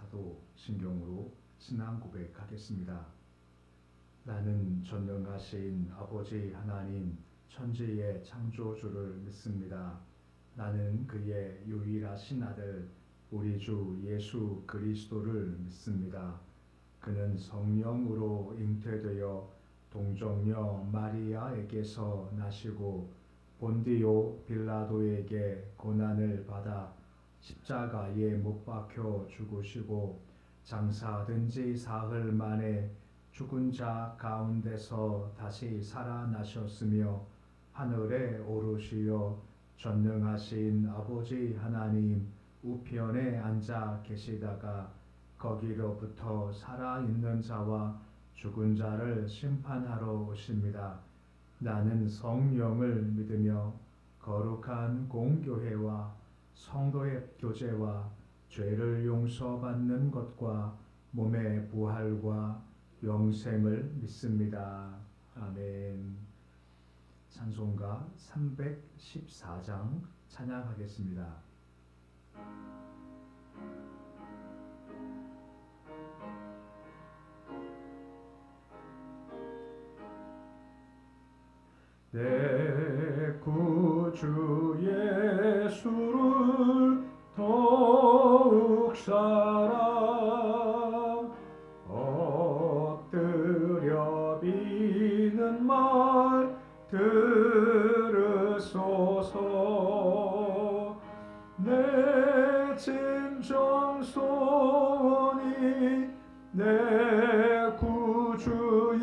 사도 신경으로 신앙 고백하겠습니다. 나는 전능하신 아버지 하나님 천지의 창조주를 믿습니다. 나는 그의 유일하신 아들 우리 주 예수 그리스도를 믿습니다. 그는 성령으로 잉태되어 동정녀 마리아에게서 나시고 본디오 빌라도에게 고난을 받아 십자가에 못 박혀 죽으시고 장사된 지 사흘 만에 죽은 자 가운데서 다시 살아나셨으며 하늘에 오르시어 전능하신 아버지 하나님 우편에 앉아 계시다가 거기로부터 살아있는 자와 죽은 자를 심판하러 오십니다. 나는 성령을 믿으며 거룩한 공교회와 성도의 교제와 죄를 용서받는 것과 몸의 부활과 영생을 믿습니다. 아멘. 찬송가 314장 찬양하겠습니다. 내 구주 예수를 더욱 사랑 엎드려 비는 말 들으소서. 내 진정 소원이 내 구주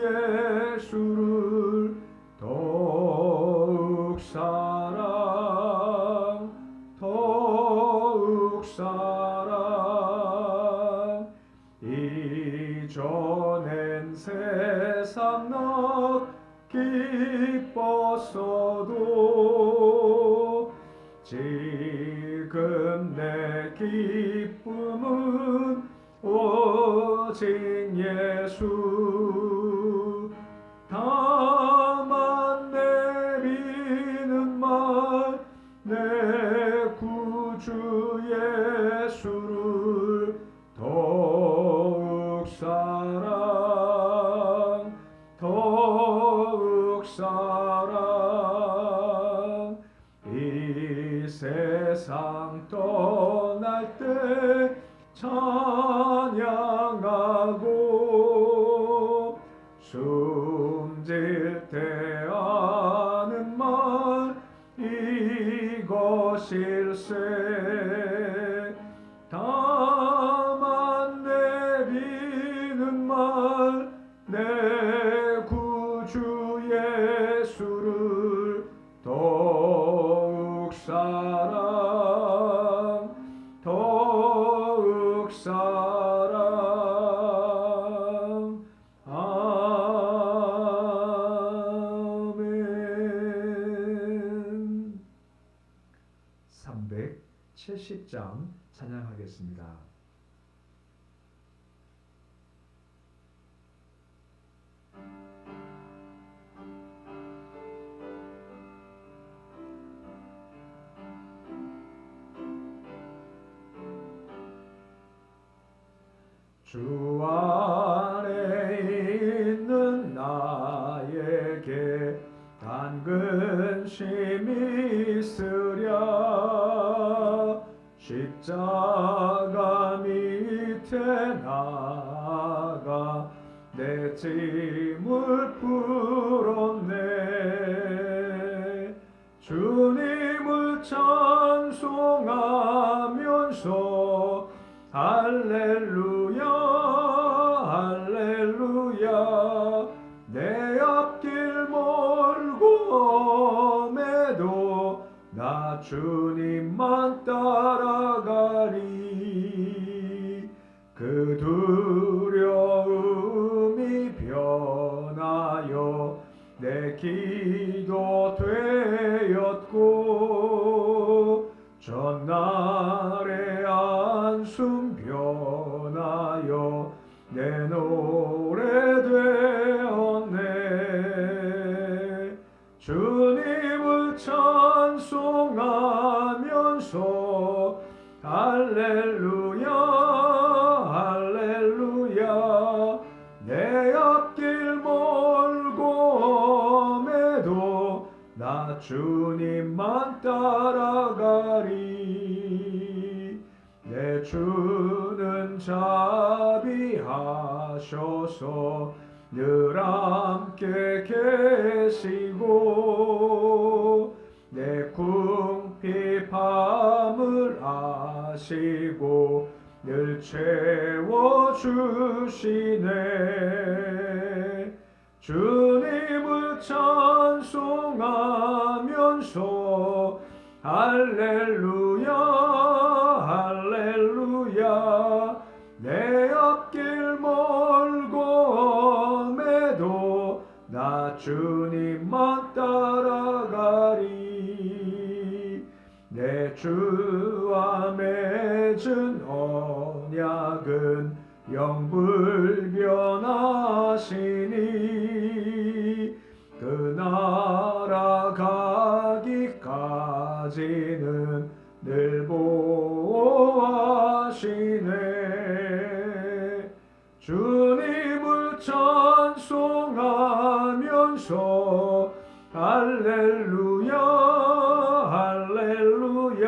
예수를 더욱 사랑 이전엔 세상 나 기뻤어도 지금 내 기쁨은 오직 예수. 다만 내비는 말 내 구주 예수를 더욱 사랑 이 세상 떠날 때 찬양하고 숨질 때 하는 말 이것일세. 다만 내비는 말 내 구주 예수를 더욱 사랑 아멘. 370장 찬양하겠습니다. 주 안에 있는 나에게 단 근심이 있으랴. 십자가 밑에 나가 내 짐을 풀었네. 주님을 찬송하면서 할렐루야 할렐루야. 내 앞길 멀고 매도 나 주님만 따라가리. 그 두려움이 변하여 내 기도 되었고 전날의 한숨 변하여 내 앞길 멀고 매도 나 주님만 따라가리. 내 주는 자비하셔서 늘 함께 계시고 내 궁핍함을 아시고 늘 채워주시네. 주님을 찬송하면서 할렐루야 할렐루야. 내 앞길 멀고 매도 나 주님만 따라가리. 내 주와 맺은 언약은 영불변하시니 그 나라 가기까지는 늘 보호하시네. 주님을 찬송하면서 할렐루야 할렐루야.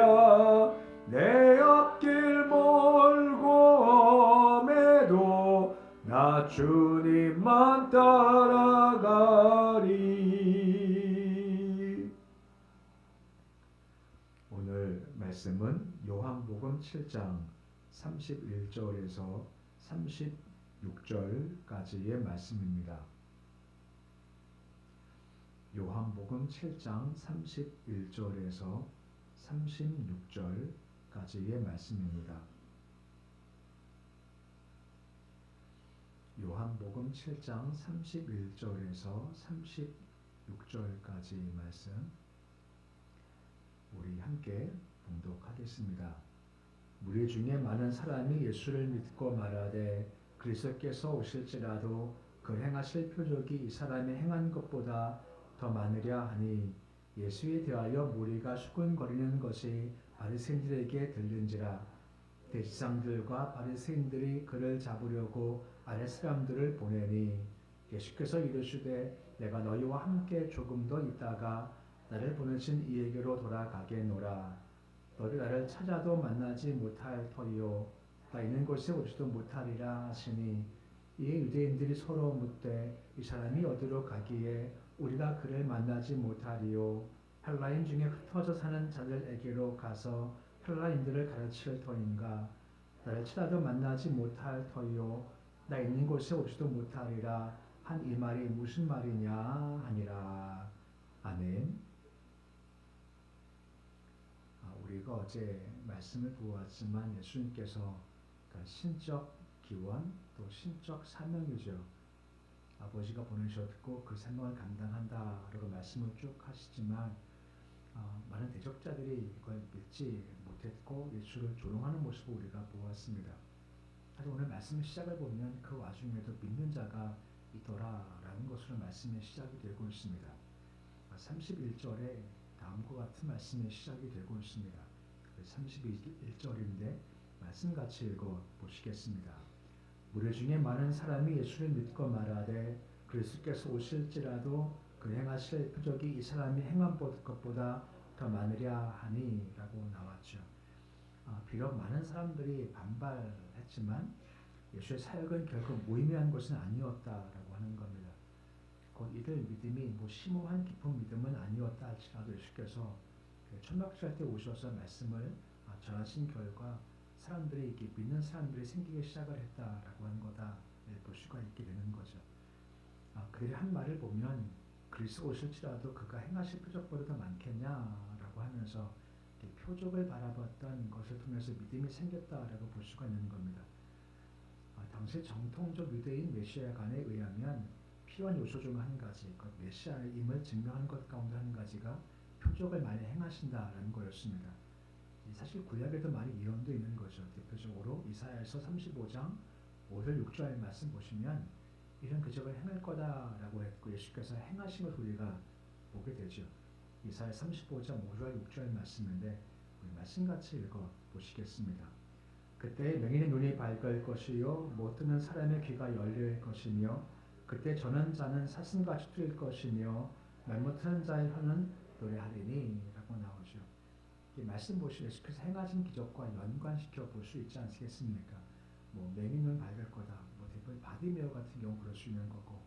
내 앞길 멀고 매도 나 주님만 따라가리. 오늘 말씀은 요한복음 7장 31절에서 36절까지의 말씀입니다. 요한복음 7장 31절에서 36절까지의 말씀입니다. 요한복음 7장 31절에서 36절까지 말씀 우리 함께 봉독하겠습니다. 무리 중에 많은 사람이 예수를 믿고 말하되 그리스도께서 오실지라도 그 행하실 표적이 이 사람이 행한 것보다 더 많으랴 하니 예수에 대하여 무리가 수군거리는 것이 바리새인들에게 들린지라. 대지상들과 바리새인들이 그를 잡으려고 아랫 사람들을 보내니 예수께서 이르시되 내가 너희와 함께 조금 더 있다가 나를 보내신 이에게로 돌아가겠노라. 너희 나를 찾아도 만나지 못할 터이요 나 있는 곳에 오지도 못하리라 하시니 이에 유대인들이 서로 묻되 이 사람이 어디로 가기에 우리가 그를 만나지 못하리요. 헬라인 중에 흩어져 사는 자들에게로 가서 헬라인들을 가르칠 터인가. 나를 찾아도 만나지 못할 터이요 나 있는 곳에 오지도 못하리라 한 이 말이 무슨 말이냐 하니라. 아멘. 우리가 어제 말씀을 보았지만 예수님께서 신적 기원 또 신적 사명이죠. 아버지가 보내셨고 그 사명을 감당한다라고 말씀을 쭉 하시지만 많은 대적자들이 이걸 믿지 못했고 예수를 조롱하는 모습을 우리가 보았습니다. 사실 오늘 말씀 시작을 보면 그 와중에도 믿는 자가 있더라라는 것으로 말씀이 시작이 되고 있습니다. 31절에 다음과 같은 말씀이 시작이 되고 있습니다. 31절인데 말씀 같이 읽어 보시겠습니다. 무리 중에 많은 사람이 예수를 믿고 말하되 그리스도께서 오실지라도 그 행하실 표적이 이 사람이 행한 것보다 더 많으랴 하니 라고 나왔죠. 비록 많은 사람들이 반발했지만 예수의 사역은 결국 무의미한 것은 아니었다라고 하는 겁니다. 곧 이들 믿음이 심오한 깊은 믿음은 아니었다 할지라도 예수께서 천막살 때 오셔서 말씀을 전하신 결과 사람들이 이렇게 믿는 사람들이 생기기 시작을 했다라고 하는 거다 볼 수가 있게 되는 거죠. 그들이 한 말을 보면 그리스도 오실지라도 그가 행하실 표적보다 더 많겠냐라고 하면서 표적을 바라봤던 것을 통해서 믿음이 생겼다라고 볼 수가 있는 겁니다. 당시 정통적 유대인 메시아관에 의하면 필요한 요소 중 한 가지, 메시아임을 증명하는 것 가운데 한 가지가 표적을 많이 행하신다라는 거였습니다. 사실 구약에도 많이 예언도 있는 거죠. 대표적으로 이사야서 35장 5절 6절 말씀 보시면 이런 기적을 행할 거다라고 했고 예수께서 행하신 걸 우리가 보게 되죠. 이사야 35장 5절 6절 말씀인데 우리 말씀같이 읽어 보시겠습니다. 그때 맹인의 눈이 밝을 것이요 못 듣는 사람의 귀가 열릴 것이며 그때 저는 자는 사슴같이 뛸 것이며 말 못하는 자의 혀는 노래하리니 라고 나오죠. 이 말씀 보시면 예수께서 행하신 기적과 연관시켜 볼 수 있지 않겠습니까? 뭐 맹인 눈 밝을 거다. 뭐 대부분 바디메어 같은 경우 그럴 수 있는 거고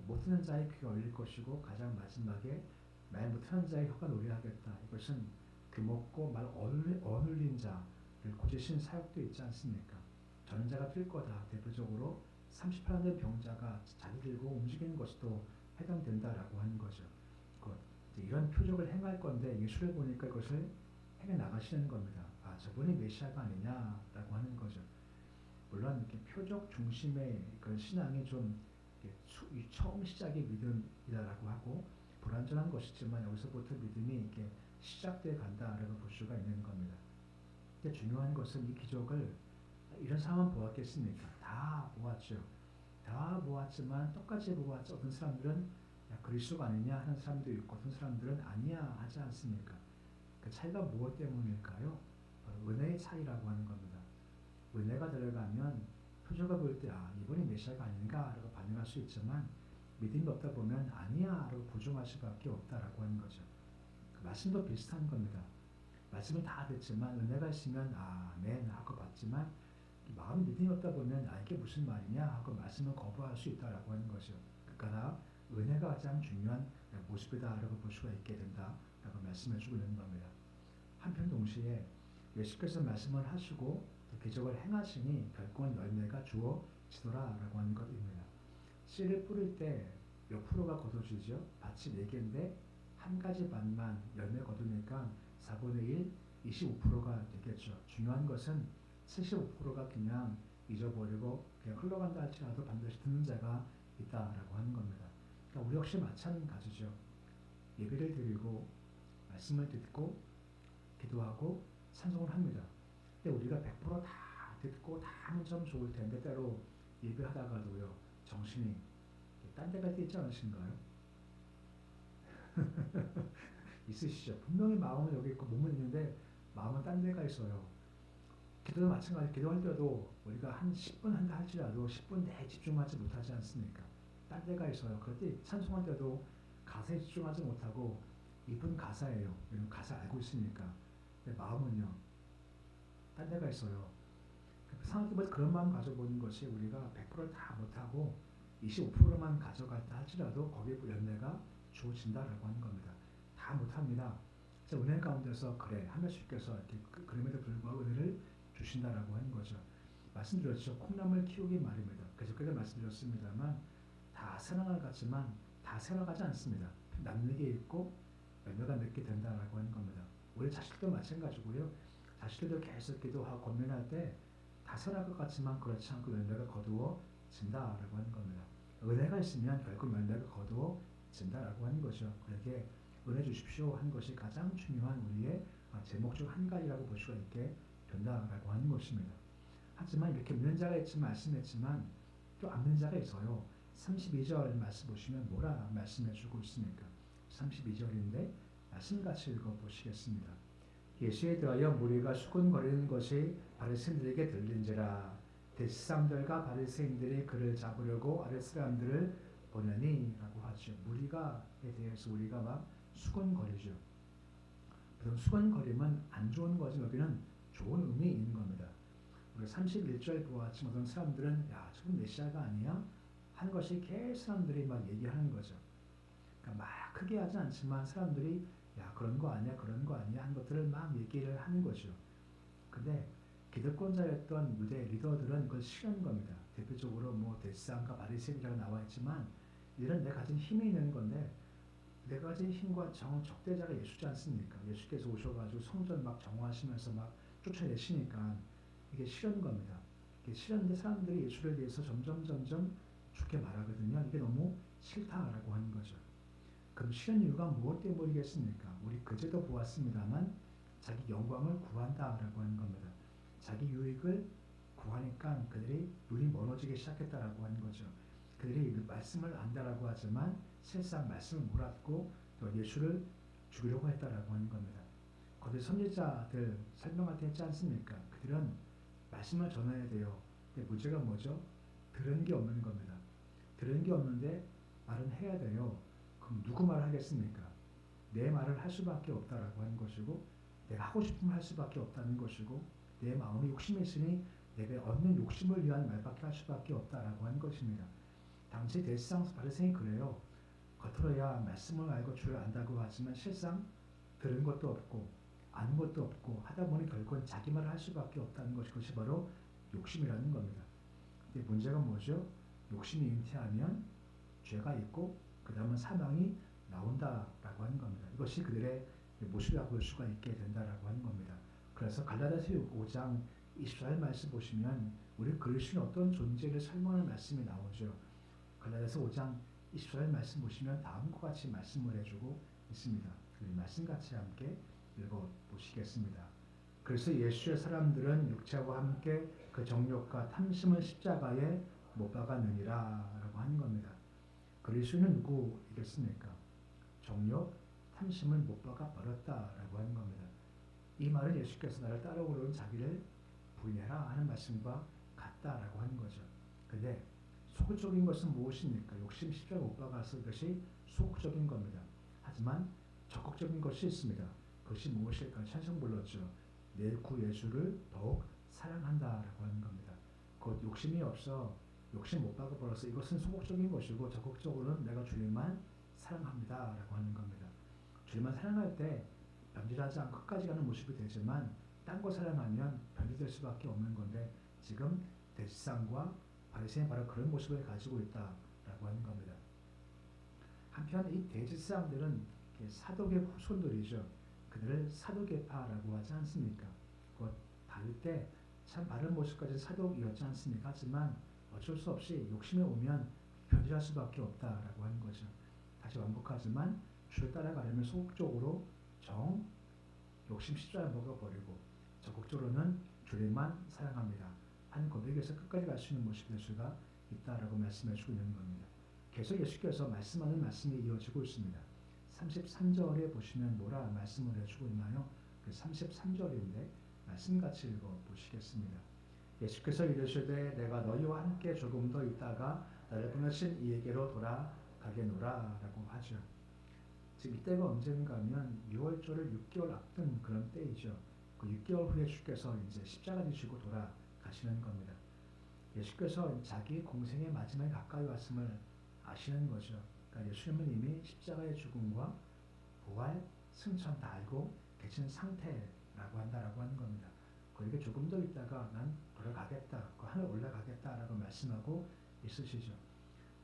못 듣는 자의 귀가 열릴 것이고 가장 마지막에 말 못하는 자의 혀가 노래하겠다. 이것은 귀먹고 말 어눌린 자를 고치신 사역도 있지 않습니까? 저는 자가 뛸 거다. 대표적으로 38년 된 병자가 자리 들고 움직이는 것도 해당된다라고 하는 거죠. 이런 표적을 행할 건데 예수를 보니까 이것을 행해 나가시는 겁니다. 아, 저분이 메시아가 아니냐라고 하는 거죠. 물론 이렇게 표적 중심의 그 신앙이 좀 처음 시작이 믿음이다라고 하고 불완전한 것이지만 여기서부터 믿음이 이렇게 시작돼 간다라고 볼 수가 있는 겁니다. 근데 중요한 것은 이 기적을 이런 상황 보았겠습니까? 다 보았죠. 다 보았지만 똑같이 보았죠. 어떤 사람들은 야, 그리스도가 아니냐 하는 사람도 있고 어떤 사람들은 아니야 하지 않습니까? 그 차이가 무엇 때문일까요? 은혜의 차이라고 하는 겁니다. 은혜가 들어가면 표적을 볼 때 아, 이분이 메시아가 아닌가 라고 반응할 수 있지만 믿음이 없다 보면 아니야 라고 부정할 수밖에 없다라고 하는 거죠. 그 말씀도 비슷한 겁니다. 말씀을 다 듣지만 은혜가 있으면 아멘 하고 받지만 마음 믿음이 없다 보면 아 이게 무슨 말이냐 하고 말씀을 거부할 수 있다라고 하는 거죠. 그러나 은혜가 가장 중요한 모습이다라고 볼 수가 있게 된다라고 말씀해 주고 있는 겁니다. 한편 동시에 예수께서 말씀을 하시고 기적을 행하시니 결국은 열매가 주어지더라라고 하는 것입니다. 씨를 뿌릴 때 몇 프로가 거둬지죠? 밭이 4개인데 한 가지 밭만 열매 거두니까 4분의 1, 25%가 되겠죠. 중요한 것은 75%가 그냥 잊어버리고 그냥 흘러간다 할지라도 반드시 듣는 자가 있다라고 하는 겁니다. 그러니까 우리 역시 마찬가지죠. 예배를 드리고 말씀을 듣고 기도하고 찬송을 합니다. 근데 우리가 100%다 듣고 다 하면 좀 좋을 텐데 때로 예배하다가도요 정신이 딴 데가 있지 않으신가요? 있으시죠? 분명히 마음은 여기 있고 몸은 있는데 마음은 딴 데가 있어요. 기도도 마찬가지. 기도할 때도 우리가 한 10분 한다 할지라도 10분 내에 집중하지 못하지 않습니까? 딴 데가 있어요. 그럴 때 찬송할 때도 가사에 집중하지 못하고 이분 가사예요. 왜냐면 가사 알고 있으니까. 근데 마음은요. 딴 데가 있어요. 생각해보면 그런 마음 가져보는 것이 우리가 100%를 다 못하고 25%만 가져갔다 할지라도 거기에 열매가 주어진다라고 하는 겁니다. 다 못합니다. 은혜 가운데서 그래 하나님께서 이렇게 그럼에도 불구하고 은혜를 주신다라고 하는 거죠. 말씀드렸죠. 콩나물 키우기 말입니다. 계속해서 말씀드렸습니다만 다 새나가 같지만 다 새나가지 않습니다. 남는 게 있고 열매가 맺게 된다라고 하는 겁니다. 우리 자식도 마찬가지고요. 자식들도 계속 기도하고 권면할 때 다 선할 것 같지만 그렇지 않고 열매가 거두어진다라고 하는 겁니다. 은혜가 있으면 결국 열매가 거두어진다라고 하는 거죠. 그렇게 은혜 주십시오 하는 것이 가장 중요한 우리의 제목 중 한 가지라고 볼 수가 있게 된다라고 하는 것입니다. 하지만 이렇게 믿는 자가 있지만 말씀했지만 또 안 믿는 자가 있어요. 32절 말씀 보시면 뭐라 말씀해 주고 있습니까? 32절인데 말씀같이 읽어보시겠습니다. 예수에 대하여 무리가 수군거리는 것이 바리새인들에게 들린지라 대제사장들과 바리새인들이 그를 잡으려고 아랫 사람들을 보내니 라고 하죠. 무리가에 대해서 우리가 막 수군거리죠. 그럼 수군거림은 안 좋은 거지 여기는 좋은 의미 있는 겁니다. 우리 31절 보았지만 어떤 사람들은 야 저건 메시아가 아니야? 하는 것이 계속 사람들이 막 얘기하는 거죠. 그러니까 막 크게 하지 않지만 사람들이 야 그런 거 아니야 그런 거 아니야 하는 것들을 막 얘기를 하는 거죠. 근데 기득권자였던 유대 리더들은 그걸 싫어하는 겁니다. 대표적으로 뭐 대제사장과 바리새인이라고 나와 있지만 이런 내가 가진 힘이 있는 건데 내가 가진 힘과 적대자가 예수지 않습니까? 예수께서 오셔가지고 성전 막 정화하시면서 막 쫓아내시니까 이게 싫은 겁니다. 이게 싫은데 사람들이 예수에 대해서 점점 좋게 말하거든요. 이게 너무 싫다라고 하는 거죠. 그럼 싫은 이유가 무엇 때문이겠습니까? 우리 그제도 보았습니다만 자기 영광을 구한다라고 하는 겁니다. 자기 유익을 구하니까 그들이 눈이 멀어지기 시작했다라고 하는 거죠. 그들이 말씀을 안다라고 하지만 실상 말씀을 몰았고 또 예수를 죽이려고 했다라고 하는 겁니다. 거기 선지자들 설명할 때 했지 않습니까? 그들은 말씀을 전해야 돼요. 근데 문제가 뭐죠? 들은 게 없는 겁니다. 들은 게 없는데 말은 해야 돼요. 그럼 누구 말을 하겠습니까? 내 말을 할 수밖에 없다라고 하는 것이고, 내가 하고 싶으면 할 수밖에 없다는 것이고, 내 마음에 욕심이 있으니 내가 얻는 욕심을 위한 말밖에 할 수밖에 없다라고 하는 것입니다. 당시 대지상 바리새인이 그래요. 겉으로야 말씀을 알고 주를 안다고 하지만 실상 들은 것도 없고 아는 것도 없고 하다 보니 결국은 자기 말을 할 수밖에 없다는 것이, 그것이 바로 욕심이라는 겁니다. 근데 문제가 뭐죠? 욕심이 잉태하면 죄가 있고 그 다음은 사망이 나온다라고 하는 겁니다. 이것이 그들의 모습이라고 볼 수가 있게 된다라고 하는 겁니다. 그래서 갈라디아서 5장 24절 말씀 보시면 우리 그리스도인 어떤 존재를 설명하는 말씀이 나오죠. 갈라디아서 5장 24절 말씀 보시면 다음과 같이 말씀을 해주고 있습니다. 우리 말씀 같이 함께 읽어보시겠습니다. 그래서 예수의 사람들은 육체와 함께 그 정욕과 탐심을 십자가에 못 박았느니라 라고 하는 겁니다. 그리스도는 누구이겠습니까? 정욕, 탐심을 못 박아 버렸다라고 하는 겁니다. 이 말은 예수께서 나를 따라오려는 자기를 부인해라 하는 말씀과 같다라고 하는 거죠. 근데 소극적인 것은 무엇입니까? 욕심 십자가 못 박아서 이것이 소극적인 겁니다. 하지만 적극적인 것이 있습니다. 그것이 무엇일까? 찬송 불렀죠. 내 구 예수를 더욱 사랑한다라고 하는 겁니다. 곧 욕심이 없어 욕심 못 박아버려서 이것은 소극적인 것이고, 적극적으로는 내가 주님만 사랑합니다라고 하는 겁니다. 주님만 사랑할 때 변질하지 않고 끝까지 가는 모습이 되지만 딴 거 사랑하면 변질될 수밖에 없는 건데, 지금 대지상과 바리새인은 바로 그런 모습을 가지고 있다라고 하는 겁니다. 한편 이 대지상들은 사독의 후손들이죠. 그들을 사도계파라고 하지 않습니까? 곧 다윗 때 참 바른 모습까지 사독이었지 않습니까? 하지만 어쩔 수 없이 욕심이 오면 변질할 수밖에 없다라고 하는 거죠. 다시 완곡하지만 주를 따라가려면 소극적으로 욕심 십자가 먹어버리고 적극적으로는 주님만 사랑합니다 한 고백에서 끝까지 갈 수 있는 모습이 될 수가 있다라고 말씀해 주고 있는 겁니다. 계속 예수께서 말씀하는 말씀이 이어지고 있습니다. 33절에 보시면 뭐라 말씀을 해주고 있나요? 그 33절인데 말씀 같이 읽어보시겠습니다. 예수께서 이르시되 내가 너희와 함께 조금 더 있다가 나를 보내신 이에게로 돌아가겠노라 라고 하죠. 지금 이때가 언제인가 하면 6월절을 6개월 앞둔 그런 때이죠. 그 6개월 후에 주께서 이제 십자가 지시고 돌아가시는 겁니다. 예수께서 자기 공생의 마지막에 가까이 왔음을 아시는 거죠. 그러니까 예수님은 이미 십자가의 죽음과 부활, 승천 다 알고 계신 상태라고 한다라고 하는 겁니다. 그에게 조금 더 있다가 난 돌아가겠다, 그 하늘 올라가겠다라고 말씀하고 있으시죠.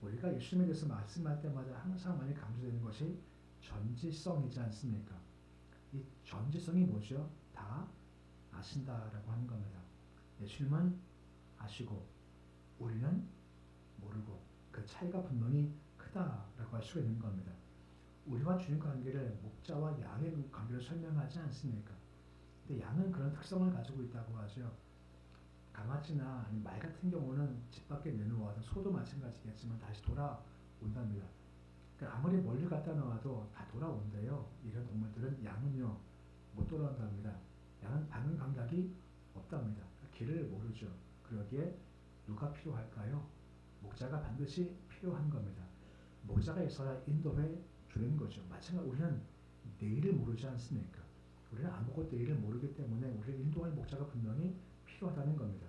우리가 예수님에 대해서 말씀할 때마다 항상 많이 강조되는 것이 전지성이지 않습니까? 이 전지성이 뭐죠? 다 아신다라고 하는 겁니다. 예수님은 아시고 우리는 모르고 그 차이가 분명히 크다라고 할 수가 있는 겁니다. 우리와 주님 관계를 목자와 양의 관계를 설명하지 않습니까? 근데 양은 그런 특성을 가지고 있다고 하죠. 강아지나 아니면 말 같은 경우는 집 밖에 내놓아도 소도 마찬가지겠지만 다시 돌아온답니다. 그러니까 아무리 멀리 갖다 놓아도 다 돌아온대요. 이런 동물들은. 양은요 못 돌아온답니다. 양은 반응 감각이 없답니다. 길을 모르죠. 그러기에 누가 필요할까요? 목자가 반드시 필요한 겁니다. 목자가 있어야 인도해 주는 거죠. 마찬가지로 우리는 내일을 모르지 않습니까? 우리는 아무것도 내일을 모르기 때문에 우리를 인도할 목자가 분명히 필요하다는 겁니다.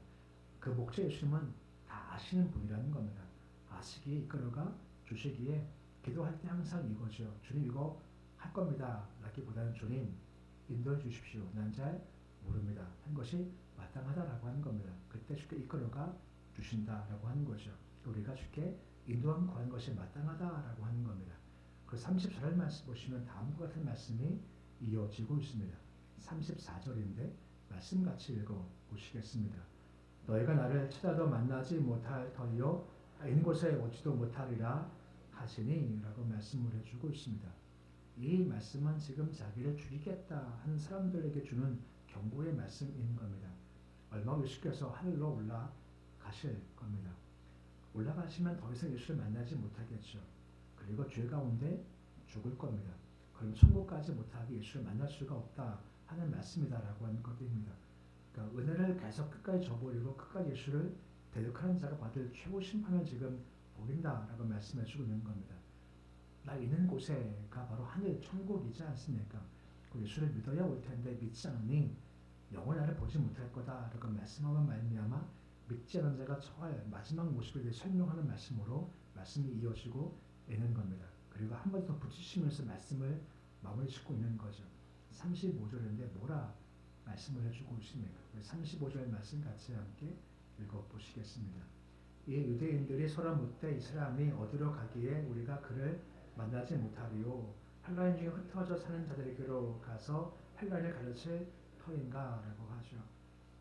그 목자 예수님은 다 아시는 분이라는 겁니다. 아시기에 이끌어가 주시기에 기도할 때 항상 이거죠. 주님 이거 할 겁니다 라기보다는 주님 인도해 주십시오. 난 잘 모릅니다 한 것이 마땅하다라고 하는 겁니다. 그때 주께 이끌어가 주신다라고 하는 거죠. 우리가 주께 인도함 구하는 것이 마땅하다라고 하는 겁니다. 그 34절 말씀 보시면 다음과 같은 말씀이 이어지고 있습니다. 34절인데 말씀 같이 읽어보시겠습니다. 너희가 나를 찾아도 만나지 못할 터이요 있는 곳에 오지도 못하리라 하시니 라고 말씀을 해주고 있습니다. 이 말씀은 지금 자기를 죽이겠다 하는 사람들에게 주는 경고의 말씀인 겁니다. 얼마 후 예수께서 하늘로 올라가실 겁니다. 올라가시면 더 이상 예수를 만나지 못하겠죠. 그리고 죄 가운데 죽을 겁니다. 그럼 천국 가지 못하게 예수를 만날 수가 없다 하는 말씀이다라고 하는 것입니다. 그러니까 은혜를 계속 끝까지 줘버리고 끝까지 예수를 대적하는 자가 받을 최고 심판을 지금 보인다라고 말씀해 주고 있는 겁니다. 나 있는 곳에가 바로 하늘 천국이지 않습니까? 그 예수를 믿어야 올 텐데 믿지 않으니 영원히 나를 보지 못할 거다라고 말씀하면 말미암아 믿지 않은 자가 처할 마지막 모습에 대해 설명하는 말씀으로 말씀이 이어지고 있는 겁니다. 그리고 한 번 더 붙이시면서 말씀을 마무리 짓고 있는 거죠. 35절인데 뭐라 말씀을 해주고 있습니까? 35절 말씀 같이 함께 읽어보시겠습니다. 이 유대인들이 서로 묻되 이 사람이 어디로 가기에 우리가 그를 만나지 못하리요. 헬라인 중에 흩어져 사는 자들에게로 가서 헬라인을 가르칠 터인가? 라고 하죠.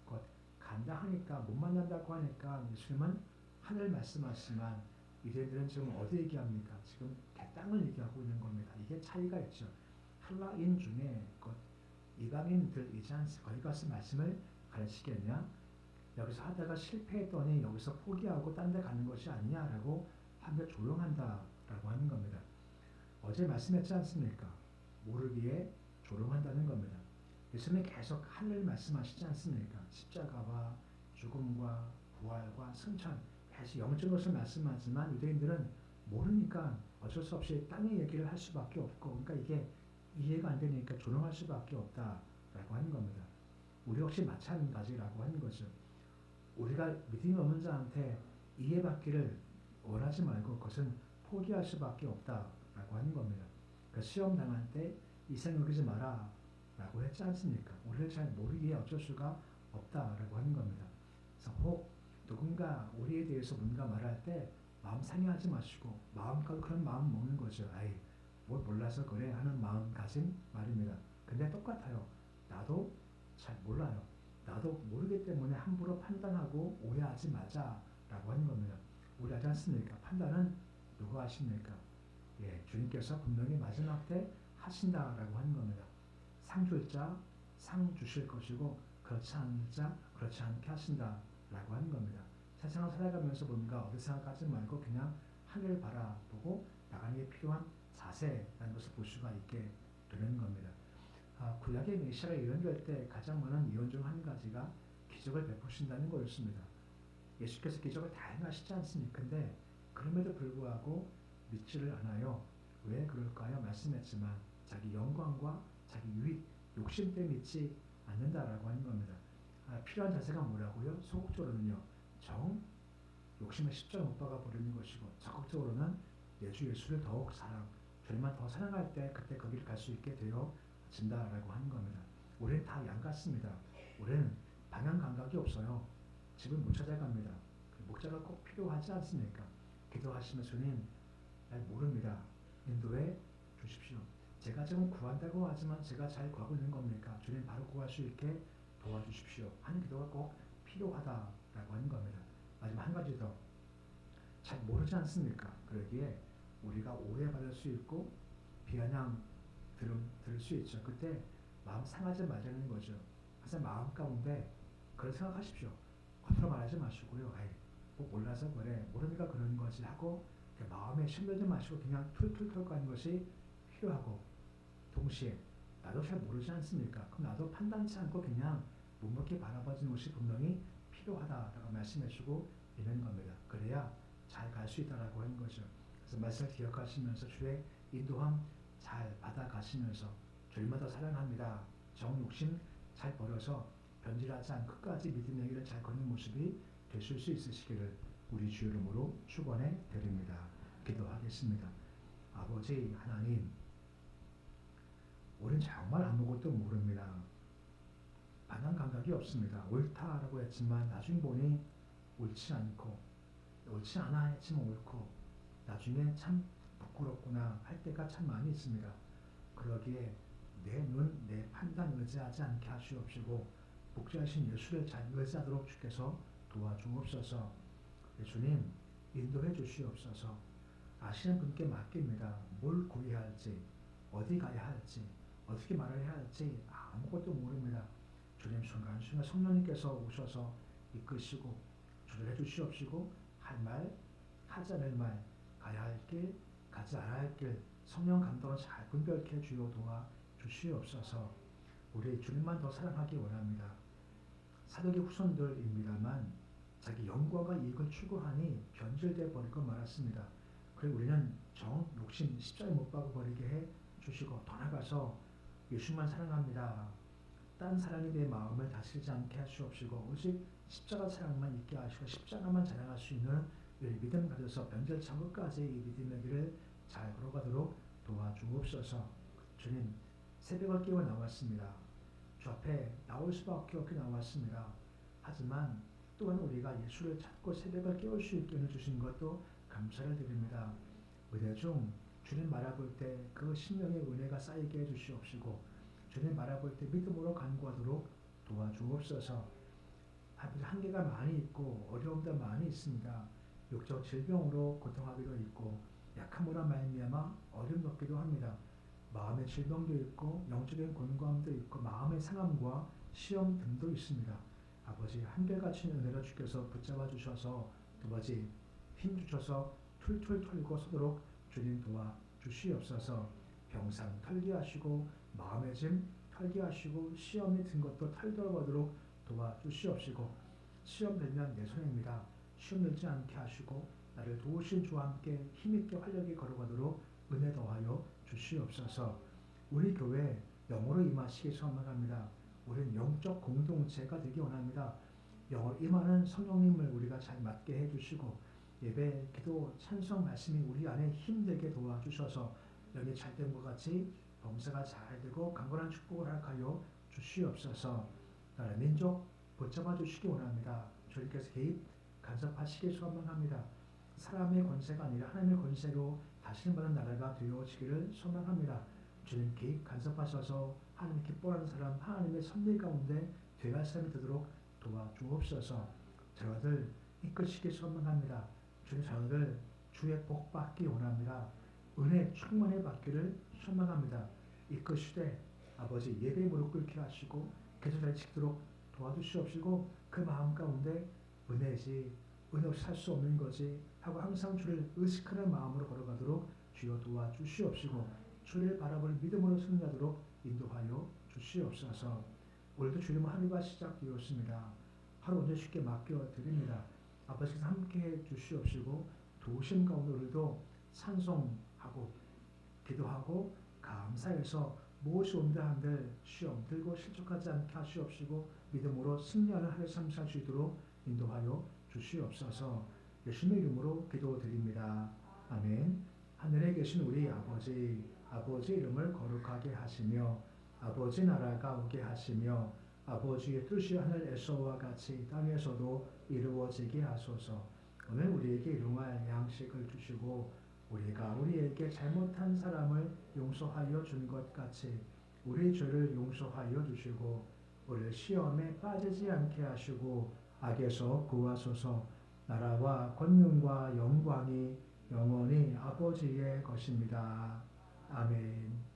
곧 간다 하니까 못 만난다고 하니까 예수님은 하늘 말씀하시지만 유대인들은 지금 어디 얘기합니까? 지금 땅을 얘기하고 있는 겁니다. 이게 차이가 있죠. 헬라인 중에 곧 이방인들이지 않습니까? 거기 가서 말씀을 가르치겠냐? 여기서 하다가 실패했더니 여기서 포기하고 딴 데 가는 것이 아니냐라고 하며 조롱한다라고 하는 겁니다. 어제 말씀했지 않습니까? 모르기에 조롱한다는 겁니다. 예수님이 계속 하늘 말씀하시지 않습니까? 십자가와 죽음과 부활과 승천 계속 영적인 것을 말씀하지만 유대인들은 모르니까 어쩔 수 없이 땅의 얘기를 할 수밖에 없고 그러니까 이게 이해가 안 되니까 조롱할 수밖에 없다라고 하는 겁니다. 우리 역시 마찬가지라고 하는 거죠. 우리가 믿음이 없는 자한테 이해받기를 원하지 말고 그것은 포기할 수밖에 없다라고 하는 겁니다. 그 시험 당할 때 이상 여기지 마라 라고 했지 않습니까? 우리를 잘 모르기에 어쩔 수가 없다라고 하는 겁니다. 그래서 혹 누군가 우리에 대해서 뭔가 말할 때 마음 상해하지 마시고 마음껏 그런 마음 먹는 거죠. 아이 뭘 몰라서 그래 하는 마음가짐 말입니다. 근데 똑같아요. 나도 잘 몰라요. 나도 모르기 때문에 함부로 판단하고 오해하지 말자라고 하는 겁니다. 오해하지 않습니까? 판단은 누가 하십니까? 예, 주님께서 분명히 마지막 때 하신다라고 하는 겁니다. 상 줄 자 상 주실 것이고 그렇지 않은 자 그렇지 않게 하신다라고 하는 겁니다. 세상을 살아가면서 뭔가 어디 생각하지 말고 그냥 하늘을 바라보고 나가는 게 필요한 자세라는 것을 볼 수가 있게 되는 겁니다. 구약의 메시아가 예언될 때 가장 많은 예언 중 한 가지가 기적을 베푸신다는 거였습니다. 예수께서 기적을 다 행하시지 않습니까? 근데 그럼에도 불구하고 믿지를 않아요. 왜 그럴까요? 말씀했지만 자기 영광과 자기 유익, 욕심 때문에 믿지 않는다라고 하는 겁니다. 필요한 자세가 뭐라고요? 소극적으로는요. 욕심에 십자가 못 박아 버리는 것이고 적극적으로는 내 주 예수를 더욱 주님만 더 사랑할 때 그때 거기를 갈 수 있게 되어진다라고 하는 겁니다. 우리는 다 양 같습니다. 우리는 방향 감각이 없어요. 집을 못 찾아갑니다. 목자가 꼭 필요하지 않습니까? 기도하시면 주님 날 모릅니다. 인도해 주십시오. 제가 지금 구한다고 하지만 제가 잘 구하고 있는 겁니까? 주님 바로 구할 수 있게 도와주십시오. 하는 기도가 꼭 필요하다라고 하는 겁니다. 마지막 한 가지 더. 잘 모르지 않습니까? 그러기에 우리가 오해받을 수 있고 비아냥 들을 수 있죠. 그때 마음 상하지 말자는 거죠. 항상 마음 가운데 그런 생각하십시오. 겉으로 말하지 마시고요. 뭐 몰라서 그래. 모르니까 그런 거지 하고 마음에 심려지 마시고 그냥 툴툴 털고 하는 것이 필요하고 동시에 나도 잘 모르지 않습니까? 그럼 나도 판단치 않고 그냥 묵묵히 바라봐주는 것이 분명히 필요하다라고 말씀해주고 있는 겁니다. 그래야 잘 갈 수 있다라고 하는 거죠. 그래서 말씀을 기억하시면서 주의 인도함 잘 받아가시면서 주님마다 사랑합니다. 정욕심 잘 버려서 변질하지 않고 끝까지 믿음의 길을 잘 걷는 모습이 되실 수 있으시기를 우리 주 이름으로 축원해 드립니다. 기도하겠습니다. 아버지 하나님, 우리는 정말 아무것도 모릅니다. 방향 감각이 없습니다. 옳다라고 했지만 나중 보니 옳지 않고 옳지 않아 했지만 옳고 나중에 참 부끄럽구나 할 때가 참 많이 있습니다. 그러기에 내 눈, 내 판단 의지하지 않게 하시옵시고 복주하신 예수를 잘 의지하도록 주께서 도와주옵소서. 예수님 인도해 주시옵소서. 아시는 분께 맡깁니다. 뭘 구해야 할지, 어디 가야 할지, 어떻게 말을 해야 할지 아무것도 모릅니다. 주님 순간순간 성령님께서 오셔서 이끄시고 주를 해주시옵시고 할 말, 하지 않을 말, 가야 할 길, 가지 않아야 할 길 성령 감동을 잘 분별케 주여 도와 주시옵소서. 우리 주님만 더 사랑하기 원합니다. 사도의 후손들입니다만 자기 영광과 이익을 추구하니 변질되어 버리고 말았습니다. 그리고 우리는 정, 욕심, 십자가에 못 박아 버리게 해 주시고 더 나아가서 예수만 사랑합니다. 딴 사랑이 내 마음을 다스리지 않게 하시옵시고 오직 십자가 사랑만 있게 하시고 십자가만 자랑할 수 있는 믿음 가져서 변절참 끝까지 이 믿음의 길을 잘 걸어가도록 도와주옵소서. 주님, 새벽을 깨워 나왔습니다. 주 앞에 나올 수밖에 없게 나왔습니다. 하지만 또한 우리가 예수를 찾고 새벽을 깨울 수 있게 해주신 것도 감사를 드립니다. 은혜 중 주님 바라볼 때 그 신령의 은혜가 쌓이게 해주시옵시고 주님 바라볼 때 믿음으로 간구하도록 도와주옵소서. 한계가 많이 있고 어려움도 많이 있습니다. 육적 질병으로 고통하기도 있고 약함으로 말미암아 어려움 겪기도 합니다. 마음의 질병도 있고 영적인 곤고함도 있고 마음의 상함과 시험 등도 있습니다. 아버지 한결같이 은혜로 주께서 붙잡아 주셔서 아버지 힘 주셔서 툴툴 털고 서도록 주님 도와 주시옵소서. 병상 털게 하시고 마음의 짐 털게 하시고 시험이 든 것도 털들어가도록 도와주시옵시고 시험 들면 내 손입니다. 시험 들지 않게 하시고 나를 도우신 주와 함께 힘있게 활력이 걸어가도록 은혜 더하여 주시옵소서. 우리 교회 영으로 임하시기 소망합니다. 우리는 영적 공동체가 되기 원합니다. 영으로 임하는 성령님을 우리가 잘 맡게 해주시고 예배, 기도, 찬송 말씀이 우리 안에 힘되게 도와주셔서 영이 잘된 것 같이 범사가 잘 되고 강건한 축복을 허락하여 주시옵소서. 나라의 민족 붙잡아 주시기 원합니다. 주님께서 개입 간섭하시기 소망합니다. 사람의 권세가 아니라 하나님의 권세로 다스림 받는 나라가 되어지기를 소망합니다. 주님 개입 간섭하셔서 하나님 기뻐하는 사람, 하나님의 섭리 가운데 되갈 사람이 되도록 도와주옵소서. 자녀들 이끄시기 소망합니다. 주님 자녀들 주의 복 받기 원합니다. 은혜 충만히 받기를 소망합니다. 이끄시되 아버지 예배 무릎 꿇게 하시고 계절을 지키도록 도와주시옵시고 그 마음 가운데 은혜지 은혜 없이 살 수 없는 거지 하고 항상 주를 의식하는 마음으로 걸어가도록 주여 도와주시옵시고 주를 바라볼 믿음으로 승리하도록 인도하여 주시옵소서. 오늘도 주님 하루가 시작되었습니다. 하루 언제 쉽게 맡겨드립니다. 아버지께서 함께해 주시옵시고 도우심 가운데 오늘도 찬송하고 기도하고 감사해서 무엇이 온다 한들 시험 들고 실족하지 않게 하시옵시고 믿음으로 승리하는 하루 삶 살 수 있도록 인도하여 주시옵소서. 예수님의 이름으로 기도드립니다. 아멘. 하늘에 계신 우리 아버지, 아버지 이름을 거룩하게 하시며 아버지 나라가 오게 하시며 아버지의 뜻이 하늘에서와 같이 땅에서도 이루어지게 하소서. 오늘 우리에게 일용할 양식을 주시고 우리가 우리에게 잘못한 사람을 용서하여 준 것 같이 우리 죄를 용서하여 주시고 우리를 시험에 빠지지 않게 하시고 악에서 구하소서. 나라와 권능과 영광이 영원히 아버지의 것입니다. 아멘.